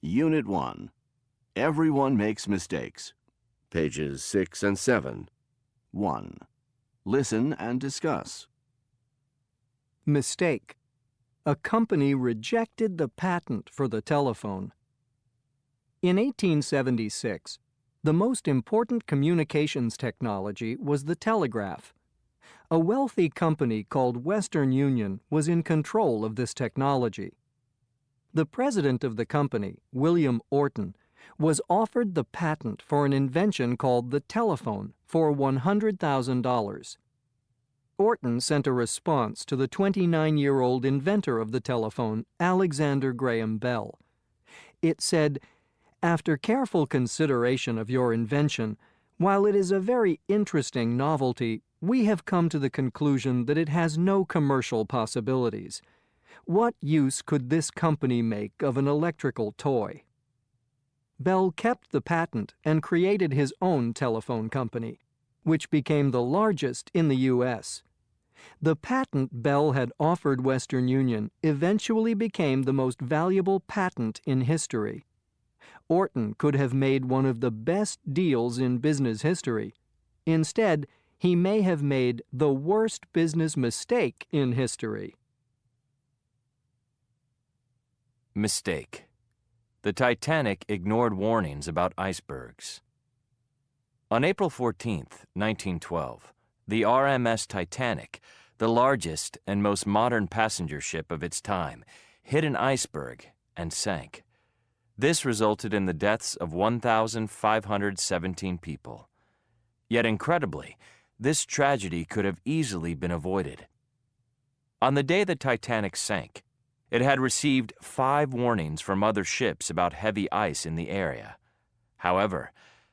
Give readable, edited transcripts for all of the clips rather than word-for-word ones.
Unit 1. Everyone makes mistakes. Pages 6 and 7. 1. Listen and discuss. Mistake. A company rejected the patent for the telephone. In 1876, the most important communications technology was the telegraph. A wealthy company called Western Union was in control of this technology. The president of the company, William Orton, was offered the patent for an invention called the telephone for $100,000. Orton sent a response to the 29-year-old inventor of the telephone, Alexander Graham Bell. It said, "After careful consideration of your invention, while it is a very interesting novelty, we have come to the conclusion that it has no commercial possibilities. What use could this company make of an electrical toy?" Bell kept the patent and created his own telephone company, which became the largest in the U.S. The patent Bell had offered Western Union eventually became the most valuable patent in history. Orton could have made one of the best deals in business history. Instead, he may have made the worst business mistake in history. Mistake. The Titanic ignored warnings about icebergs. On April 14, 1912, the RMS Titanic, the largest and most modern passenger ship of its time, hit an iceberg and sank. This resulted in the deaths of 1,517 people. Yet incredibly, this tragedy could have easily been avoided. On the day the Titanic sank, it had received 5 warnings from other ships about heavy ice in the area. However,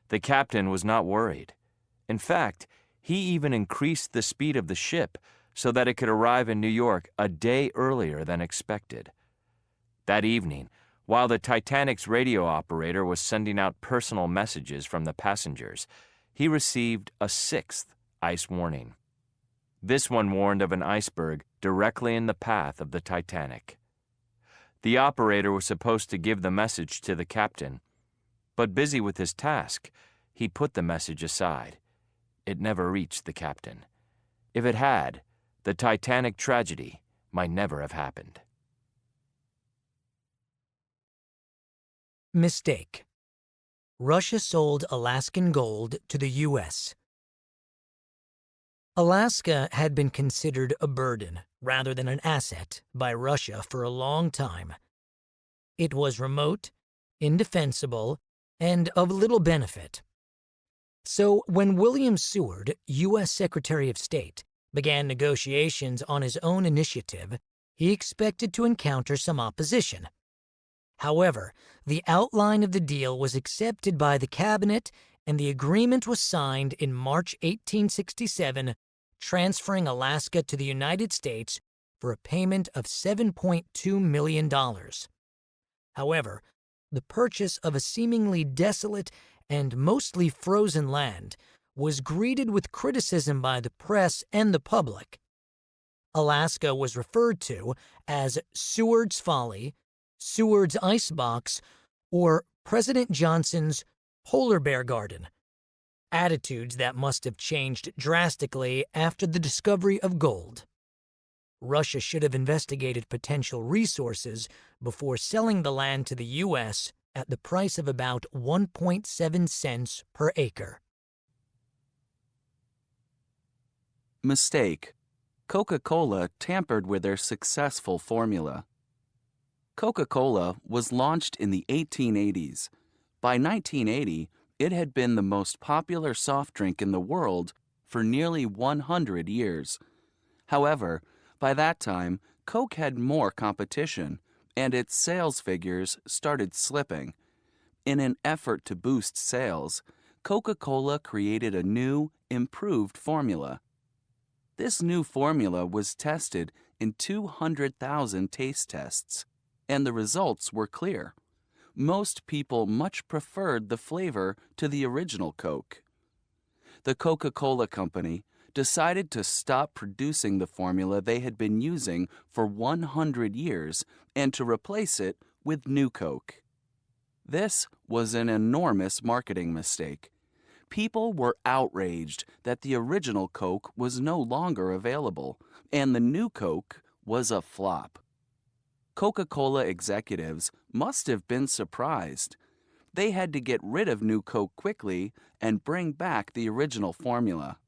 the captain was not worried. In fact, he even increased the speed of the ship so that it could arrive in New York a day earlier than expected. That evening, while the Titanic's radio operator was sending out personal messages from the passengers, he received a 6th ice warning. This one warned of an iceberg directly in the path of the Titanic. The operator was supposed to give the message to the captain, but busy with his task, he put the message aside. It never reached the captain. If it had, the Titanic tragedy might never have happened. Mistake. Russia sold Alaskan gold to the U.S. Alaska had been considered a burden rather than an asset by Russia for a long time. It was remote, indefensible, and of little benefit. So when William Seward, U.S. Secretary of State, began negotiations on his own initiative, he expected to encounter some opposition. However, the outline of the deal was accepted by the cabinet, and the agreement was signed in March 1867, transferring Alaska to the United States for a payment of $7.2 million. However, the purchase of a seemingly desolate and mostly frozen land was greeted with criticism by the press and the public. Alaska was referred to as Seward's Folly, Seward's Icebox, or President Johnson's Polar Bear Garden, attitudes that must have changed drastically after the discovery of gold. Russia should have investigated potential resources before selling the land to the U.S. at the price of about 1.7 cents per acre. Mistake. Coca-Cola tampered with their successful formula. Coca-Cola was launched in the 1880s. By 1980, it had been the most popular soft drink in the world for nearly 100 years. However, by that time, Coke had more competition, and its sales figures started slipping. In an effort to boost sales, Coca-Cola created a new, improved formula. This new formula was tested in 200,000 taste tests, and the results were clear. Most people much preferred the flavor to the original Coke. The Coca-Cola Company decided to stop producing the formula they had been using for 100 years and to replace it with New Coke. This was an enormous marketing mistake. People were outraged that the original Coke was no longer available, and the new Coke was a flop. Coca-Cola executives must have been surprised. They had to get rid of new Coke quickly and bring back the original formula.